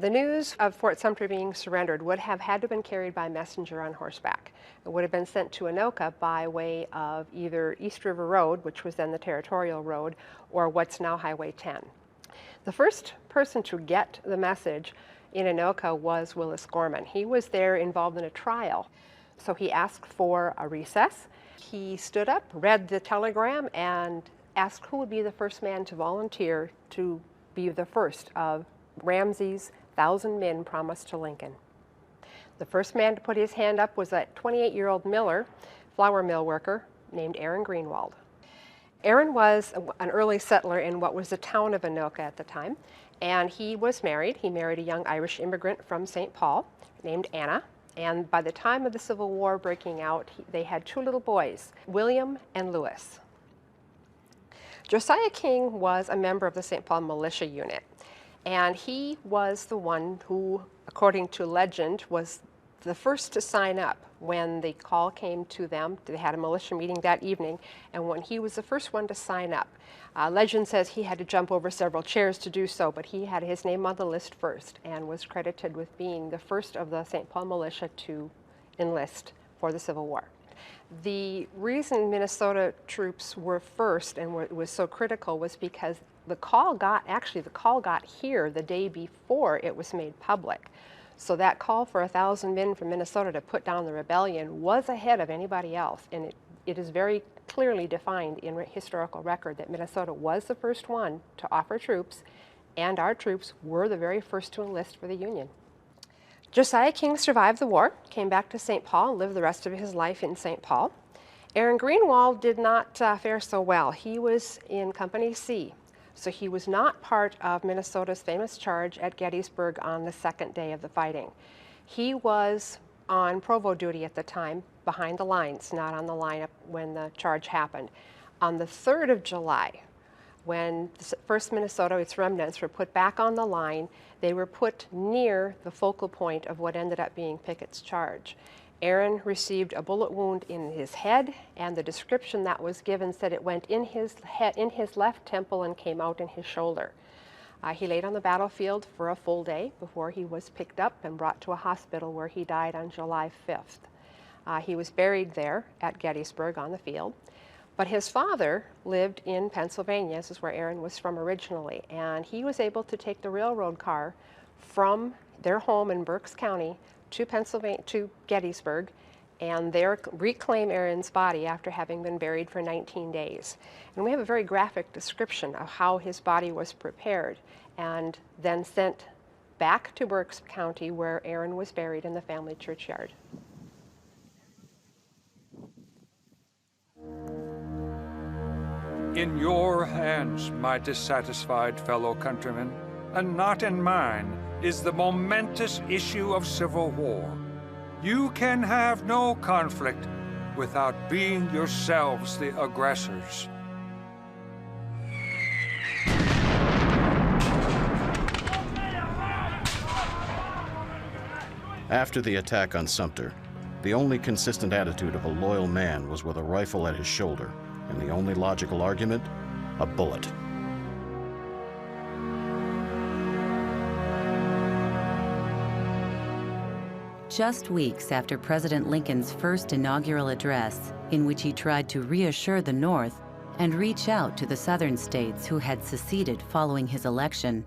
The news of Fort Sumter being surrendered would have had to have been carried by messenger on horseback. It would have been sent to Anoka by way of either East River Road, which was then the Territorial Road, or what's now Highway 10. The first person to get the message in Anoka was Willis Gorman. He was there involved in a trial. So he asked for a recess. He stood up, read the telegram, and asked who would be the first man to volunteer to be the first of Ramsey's 1,000 men promised to Lincoln. The first man to put his hand up was a 28-year-old miller, flour mill worker, named Aaron Greenwald. Aaron was an early settler in what was the town of Anoka at the time, and he was married. He married a young Irish immigrant from St. Paul named Anna, and by the time of the Civil War breaking out, they had two little boys, William and Louis. Josiah King was a member of the St. Paul militia unit, and he was the one who, according to legend, was the first to sign up when the call came to them. They had a militia meeting that evening, and when he was the first one to sign up. Legend says he had to jump over several chairs to do so, but he had his name on the list first and was credited with being the first of the St. Paul militia to enlist for the Civil War. The reason Minnesota troops were first and was so critical was because the call got here the day before it was made public. So that call for 1,000 men from Minnesota to put down the rebellion was ahead of anybody else, and it is very clearly defined in historical record that Minnesota was the first one to offer troops, and our troops were the very first to enlist for the Union. Josiah King survived the war, came back to St. Paul, and lived the rest of his life in St. Paul. Aaron Greenwald did not fare so well. He was in Company C, so he was not part of Minnesota's famous charge at Gettysburg on the second day of the fighting. He was on provo duty at the time, behind the lines, not on the line when the charge happened. On the 3rd of July, when the 1st Minnesota, its remnants, were put back on the line, they were put near the focal point of what ended up being Pickett's charge. Aaron received a bullet wound in his head, and the description that was given said it went in his left temple and came out in his shoulder. He laid on the battlefield for a full day before he was picked up and brought to a hospital where he died on July 5th. He was buried there at Gettysburg on the field. But his father lived in Pennsylvania. This is where Aaron was from originally, and he was able to take the railroad car from their home in Berks County to Gettysburg, and there reclaim Aaron's body after having been buried for 19 days. And we have a very graphic description of how his body was prepared and then sent back to Berks County, where Aaron was buried in the family churchyard. In your hands, my dissatisfied fellow countrymen, and not in mine, is the momentous issue of civil war. You can have no conflict without being yourselves the aggressors. After the attack on Sumter, the only consistent attitude of a loyal man was with a rifle at his shoulder, and the only logical argument, a bullet. Just weeks after President Lincoln's first inaugural address, in which he tried to reassure the North and reach out to the southern states who had seceded following his election,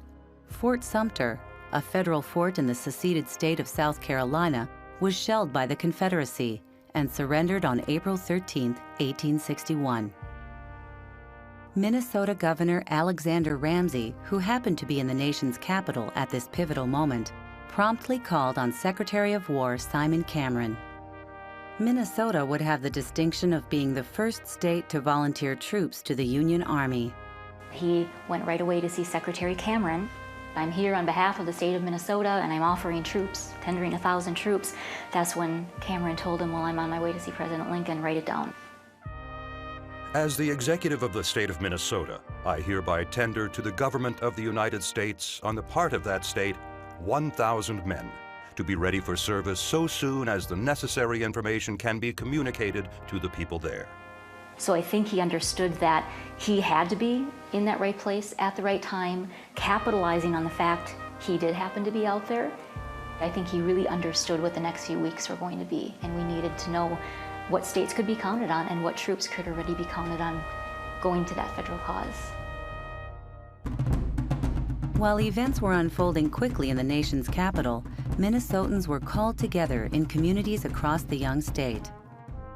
Fort Sumter, a federal fort in the seceded state of South Carolina, was shelled by the Confederacy and surrendered on April 13, 1861. Minnesota Governor Alexander Ramsey, who happened to be in the nation's capital at this pivotal moment, promptly called on Secretary of War Simon Cameron. Minnesota would have the distinction of being the first state to volunteer troops to the Union Army. He went right away to see Secretary Cameron. I'm here on behalf of the state of Minnesota, and I'm offering troops, tendering 1,000 troops. That's when Cameron told him, well, I'm on my way to see President Lincoln, write it down. As the executive of the state of Minnesota, I hereby tender to the government of the United States, on the part of that state, 1,000 men, to be ready for service so soon as the necessary information can be communicated to the people there. So I think he understood that he had to be in that right place at the right time, capitalizing on the fact He did happen to be out there. I think he really understood what the next few weeks were going to be, and we needed to know what states could be counted on and what troops could already be counted on going to that federal cause. While events were unfolding quickly in the nation's capital, Minnesotans were called together in communities across the young state.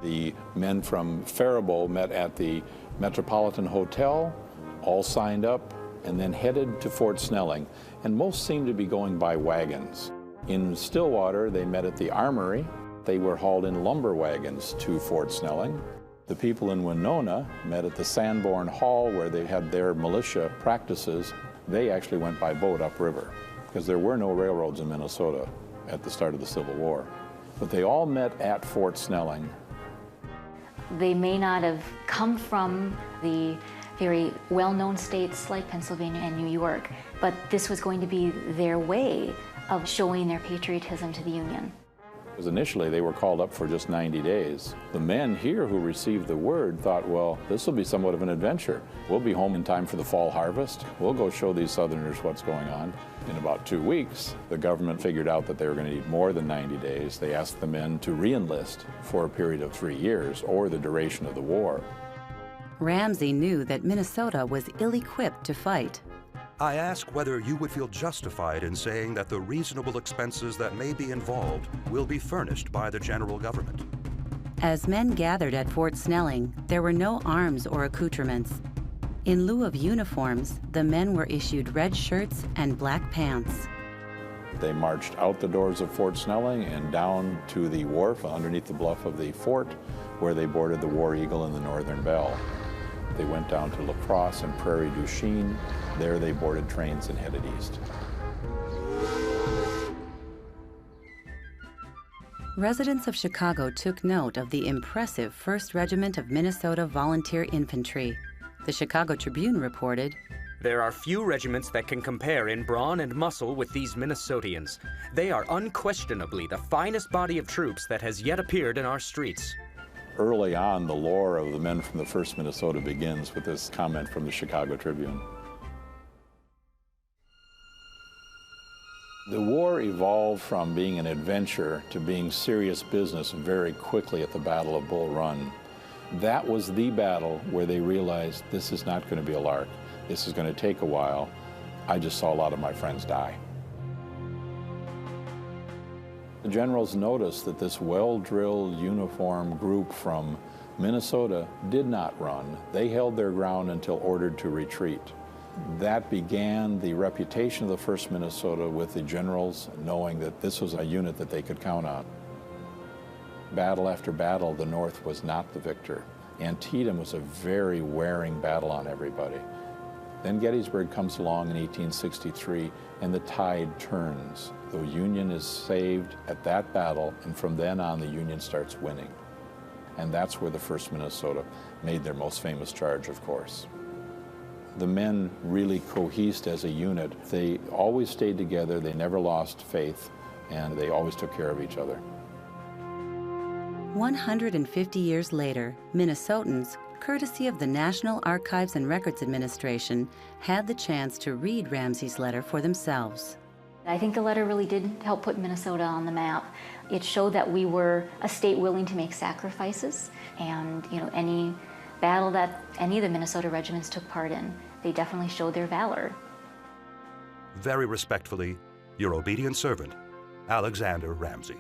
The men from Faribault met at the Metropolitan Hotel, all signed up, and then headed to Fort Snelling, and most seemed to be going by wagons. In Stillwater, they met at the Armory. They were hauled in lumber wagons to Fort Snelling. The people in Winona met at the Sanborn Hall, where they had their militia practices. They actually went by boat upriver, because there were no railroads in Minnesota at the start of the Civil War. But they all met at Fort Snelling. They may not have come from the very well-known states like Pennsylvania and New York, but this was going to be their way of showing their patriotism to the Union. Because initially they were called up for just 90 days. The men here who received the word thought, well, this will be somewhat of an adventure. We'll be home in time for the fall harvest. We'll go show these Southerners what's going on. In about 2 weeks, the government figured out that they were going to need more than 90 days. They asked the men to re-enlist for a period of 3 years, or the duration of the war. Ramsey knew that Minnesota was ill-equipped to fight. I ask whether you would feel justified in saying that the reasonable expenses that may be involved will be furnished by the general government. As men gathered at Fort Snelling, there were no arms or accoutrements. In lieu of uniforms, the men were issued red shirts and black pants. They marched out the doors of Fort Snelling and down to the wharf underneath the bluff of the fort, where they boarded the War Eagle and the Northern Belle. They went down to La Crosse and Prairie du Chien. There they boarded trains and headed east. Residents of Chicago took note of the impressive 1st Regiment of Minnesota Volunteer Infantry. The Chicago Tribune reported, "There are few regiments that can compare in brawn and muscle with these Minnesotians. They are unquestionably the finest body of troops that has yet appeared in our streets." Early on, the lore of the men from the 1st Minnesota begins with this comment from the Chicago Tribune. The war evolved from being an adventure to being serious business very quickly at the Battle of Bull Run. That was the battle where they realized this is not going to be a lark. This is going to take a while. I just saw a lot of my friends die. The generals noticed that this well-drilled, uniformed group from Minnesota did not run. They held their ground until ordered to retreat. That began the reputation of the 1st Minnesota with the generals knowing that this was a unit that they could count on. Battle after battle, the North was not the victor. Antietam was a very wearing battle on everybody. Then Gettysburg comes along in 1863, and the tide turns. The Union is saved at that battle, and from then on, the Union starts winning. And that's where the 1st Minnesota made their most famous charge, of course. The men really cohesed as a unit. They always stayed together, they never lost faith, and they always took care of each other. 150 years later, Minnesotans, courtesy of the National Archives and Records Administration, had the chance to read Ramsey's letter for themselves. I think the letter really did help put Minnesota on the map. It showed that we were a state willing to make sacrifices, and any battle that any of the Minnesota regiments took part in, they definitely showed their valor. Very respectfully, your obedient servant, Alexander Ramsey.